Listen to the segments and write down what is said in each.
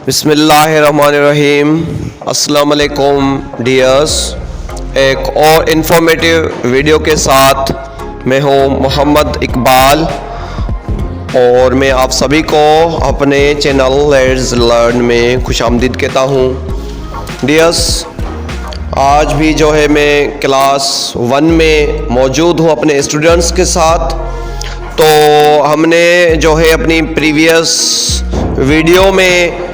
बिस्मिल्लाहिर्रहमानिर्रहीम। अस्सलाम वालेकुम डियर्स। एक और इन्फॉर्मेटिव वीडियो के साथ मैं हूँ मोहम्मद इकबाल और मैं आप सभी को अपने चैनल लेट्स लर्न में खुशामदीद कहता हूँ। डियर्स, आज भी जो है मैं क्लास 1 में मौजूद हूँ अपने स्टूडेंट्स के साथ। तो हमने जो है अपनी प्रीवियस वीडियो में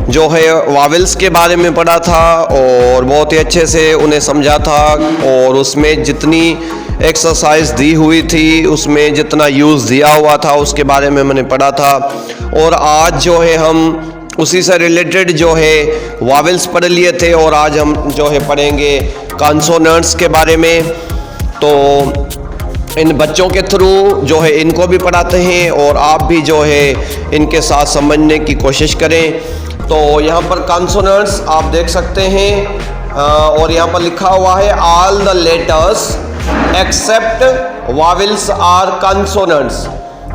जो है वावेल्स के बारे में पढ़ा था और बहुत ही अच्छे से उन्हें समझा था और उसमें जितनी एक्सरसाइज दी हुई थी, उसमें जितना यूज़ दिया हुआ था उसके बारे में मैंने पढ़ा था। और आज जो है हम उसी से रिलेटेड जो है वावेल्स पढ़ लिए थे और आज हम जो है पढ़ेंगे कॉन्सोनेंट्स के बारे में। तो इन बच्चों के थ्रू जो है इनको भी पढ़ाते हैं और आप भी जो है इनके साथ समझने की कोशिश करें। तो यहाँ पर कॉन्सोनेंट्स आप देख सकते हैं और यहाँ पर लिखा हुआ है all the letters except vowels are consonants.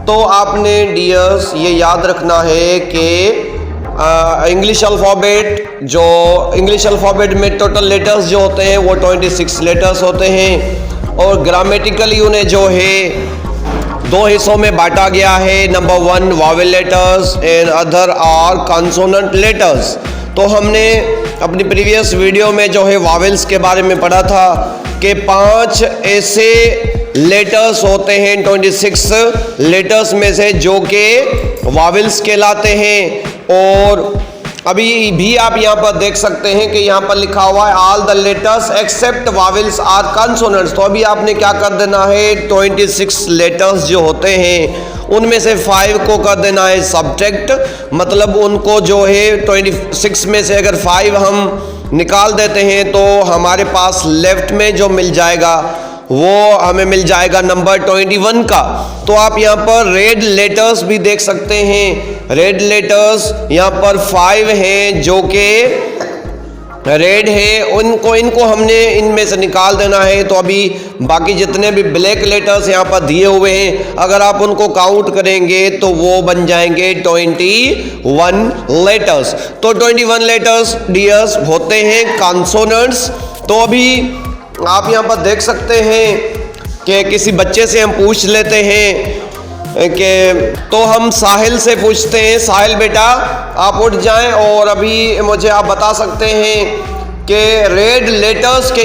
तो आपने डियर्स ये याद रखना है कि इंग्लिश अल्फ़ाबेट में टोटल लेटर्स जो होते हैं वो 26 लेटर्स होते हैं और ग्रामेटिकली उन्हें जो है 2 हिस्सों में बांटा गया है। Number 1 vowel letters and other are consonant letters. तो हमने अपनी प्रीवियस वीडियो में जो है वावेल्स के बारे में पढ़ा था कि 5 ऐसे लेटर्स होते हैं 26 लेटर्स में से जो कि वावेल्स कहलाते हैं। और अभी भी आप यहाँ पर देख सकते हैं कि यहाँ पर लिखा हुआ है all the letters except vowels are consonants. तो अभी आपने क्या कर देना है, 26 लेटर्स जो होते हैं उनमें से 5 को कर देना है सब्ट्रैक्ट। मतलब उनको जो है 26 में से अगर 5 हम निकाल देते हैं तो हमारे पास लेफ्ट में जो मिल जाएगा वो हमें मिल जाएगा नंबर 21 का। तो आप यहाँ पर रेड लेटर्स भी देख सकते हैं। रेड लेटर्स यहाँ पर 5 हैं जो कि रेड है, इनको हमने इनमें से निकाल देना है। तो अभी बाकी जितने भी ब्लैक लेटर्स यहाँ पर दिए हुए हैं अगर आप उनको काउंट करेंगे तो वो बन जाएंगे 21 लेटर्स। तो 21 लेटर्स डियर्स होते हैं कॉन्सोनेंट्स। तो अभी आप यहाँ पर देख सकते हैं कि किसी बच्चे से हम पूछ लेते हैं कि तो हम साहिल से पूछते हैं, साहिल बेटा आप उठ जाएं और अभी मुझे आप बता सकते हैं कि रेड लेटर्स के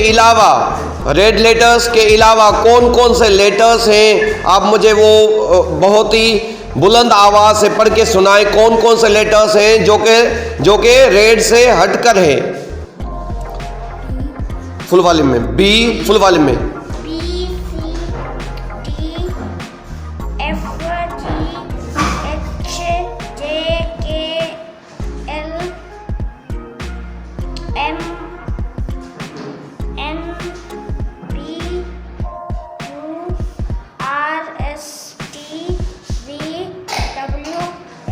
अलावा कौन कौन से लेटर्स हैं। आप मुझे वो बहुत ही बुलंद आवाज़ से पढ़ के सुनाएं कौन कौन से लेटर्स हैं जो कि रेड से हटकर हैं। फुल वॉल्यूम में बी, फुल वॉल्यूम में B, C, D, F, G, H, J, K, L, M, N, P, Q, R, S, T, V, W,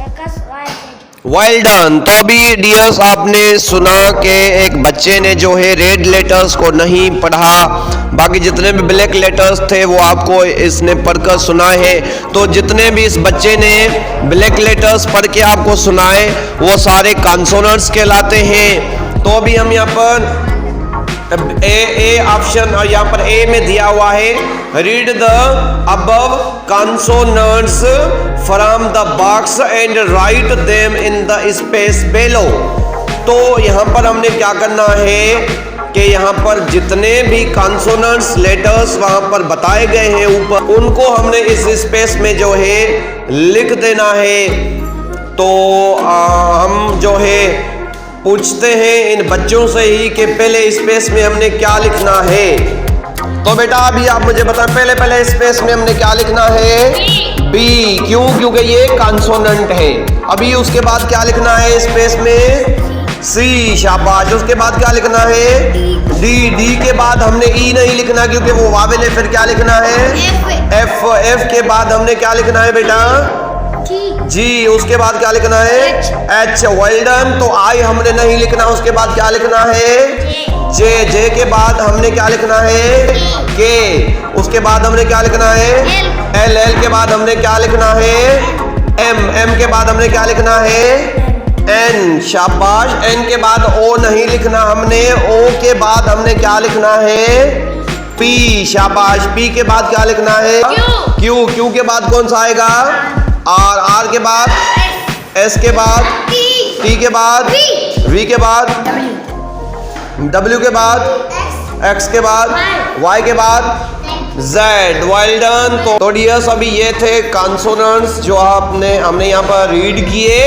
X, Y, Z। Well done. तो अभी डियर्स आपने सुना कि एक बच्चे ने जो है रेड लेटर्स को नहीं पढ़ा, बाकी जितने भी ब्लैक लेटर्स थे वो आपको इसने पढ़कर सुनाए हैं। तो जितने भी इस बच्चे ने ब्लैक लेटर्स पढ़ के आपको सुनाए वो सारे कॉन्सोनेंट्स कहलाते हैं। तो अभी हम यहाँ पर ए ऑप्शन और यहाँ पर ए में दिया हुआ है read the above consonants from the box and write them in the space below. तो यहाँ पर हमने क्या करना है कि यहाँ पर जितने भी कॉन्सोनेंट्स लेटर्स वहाँ पर बताए गए हैं ऊपर, उनको हमने इस स्पेस में जो है लिख देना है। तो हम जो है पूछते हैं इन बच्चों से ही कि पहले स्पेस में हमने क्या लिखना है। तो बेटा अभी आप मुझे बताएं पहले स्पेस में हमने क्या लिखना है, बी। क्यों? क्योंकि ये कॉन्सोनेंट है। अभी उसके बाद क्या लिखना है स्पेस में, सी। शाबाश। उसके बाद क्या लिखना है, डी। डी के बाद हमने ई नहीं लिखना क्योंकि वो वावेल है। फिर क्या लिखना है, एफ। एफ के बाद हमने क्या लिखना है बेटा, जी। उसके बाद क्या लिखना है, एच। Well done. तो आई हमने नहीं लिखना। उसके बाद क्या लिखना है, जे। जे के बाद हमने क्या लिखना है, के। उसके बाद हमने क्या लिखना है, एल। एल के बाद हमने क्या लिखना है, एम। एम के बाद हमने क्या लिखना है, एन, शाबाश। एन के बाद ओ नहीं लिखना हमने, ओ के बाद हमने क्या लिखना है? पी, शाबाश। पी के बाद क्या लिखना है? क्यू। क्यू के बाद कौन सा आएगा? आर। आर के बाद एस के बाद टी के बाद वी के बाद डब्ल्यू के बाद एक्स के बाद वाई के बाद जेड। Well done. तो डियर्स अभी ये थे कॉन्सोनेंट्स जो हमने यहाँ पर रीड किए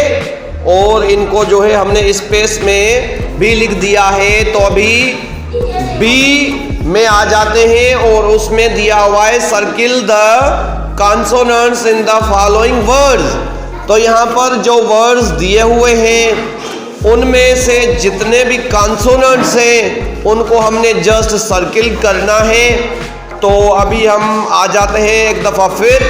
और इनको जो है हमने स्पेस में भी लिख दिया है। तो अभी बी में आ जाते हैं और उसमें दिया हुआ है circle the consonants in the following words. तो यहाँ पर जो वर्ड्स दिए हुए हैं उनमें से जितने भी कॉन्सोनेंट्स हैं उनको हमने जस्ट सर्किल करना है। तो अभी हम आ जाते हैं एक दफ़ा फिर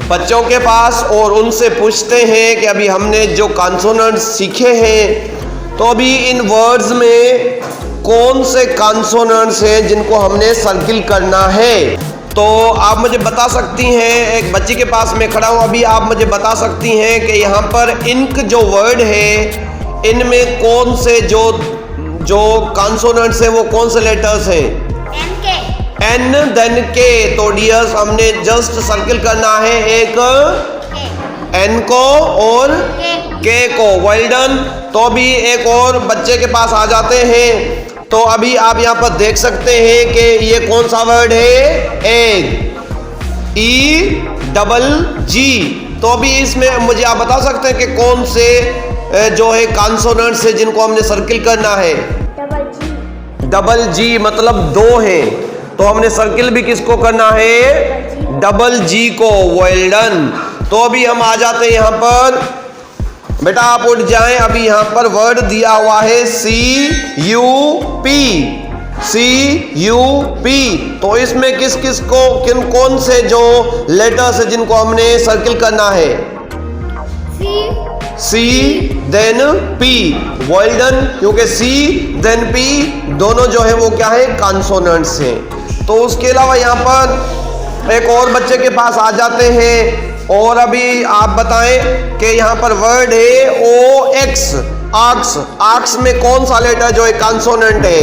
बच्चों के पास और उनसे पूछते हैं कि अभी हमने जो कॉन्सोनेंट्स सीखे हैं तो अभी इन वर्ड्स में कौन से कॉन्सोनेंट्स हैं जिनको हमने सर्किल करना है। तो आप मुझे बता सकती हैं, एक बच्ची के पास मैं खड़ा हूँ अभी, आप मुझे बता सकती हैं कि यहाँ पर इनक जो वर्ड है इनमें कौन से जो कॉन्सोनेंट्स हैं वो कौन से लेटर्स हैं? एन देन के। तो डियर्स हमने जस्ट सर्किल करना है एक एन को और के को। Well done. तो अभी एक और बच्चे के पास आ जाते हैं। तो अभी आप यहाँ पर देख सकते हैं कि ये कौन सा वर्ड है? एग। ई डबल जी। तो अभी इसमें मुझे आप बता सकते हैं कि कौन से जो है कॉन्सोनेंट्स है जिनको हमने सर्किल करना है? डबल जी मतलब दो हैं। तो हमने सर्किल भी किसको करना है? डबल जी को। Well done. तो अभी हम आ जाते हैं यहाँ पर, बेटा आप उठ जाएं। अभी यहाँ पर वर्ड दिया हुआ है CUP। CUP। तो इसमें किस को कौन से जो लेटर्स है जिनको हमने सर्किल करना है? C then P। Well done. क्योंकि C देन P दोनों जो है वो क्या है? कॉन्सोनेंट्स हैं। तो उसके अलावा यहाँ पर एक और बच्चे के पास आ जाते हैं और अभी आप बताएं कि यहाँ पर वर्ड है OX। आक्स। आक्स में कौन सा लेटर जो है कॉन्सोनेंट है?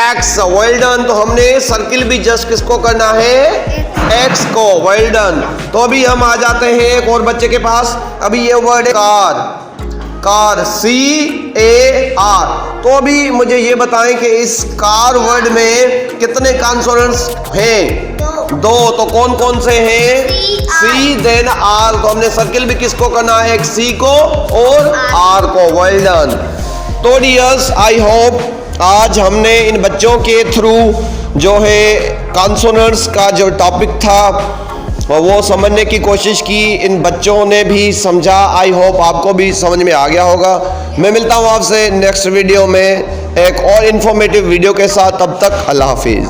एक्स। Well done. तो हमने सर्किल भी जस्ट किसको करना है? एक्स को। Well done. तो अभी हम आ जाते हैं एक और बच्चे के पास। अभी ये वर्ड है कार। Car CAR। तो अभी मुझे ये बताएं कि इस कार वर्ड में कितने कॉन्सोनेंट्स हैं? दो। तो कौन कौन से हैं? C then R। तो हमने सर्किल भी किसको करना है? एक C को और R को। Well done. तो डियर्स आई होप आज हमने इन बच्चों के थ्रू जो है कॉन्सोनेंट्स का जो टॉपिक था वो समझने की कोशिश की। इन बच्चों ने भी समझा। आई होप आपको भी समझ में आ गया होगा। मैं मिलता हूँ आपसे नेक्स्ट वीडियो में एक और इन्फॉर्मेटिव वीडियो के साथ। तब तक अल्लाह हाफिज़।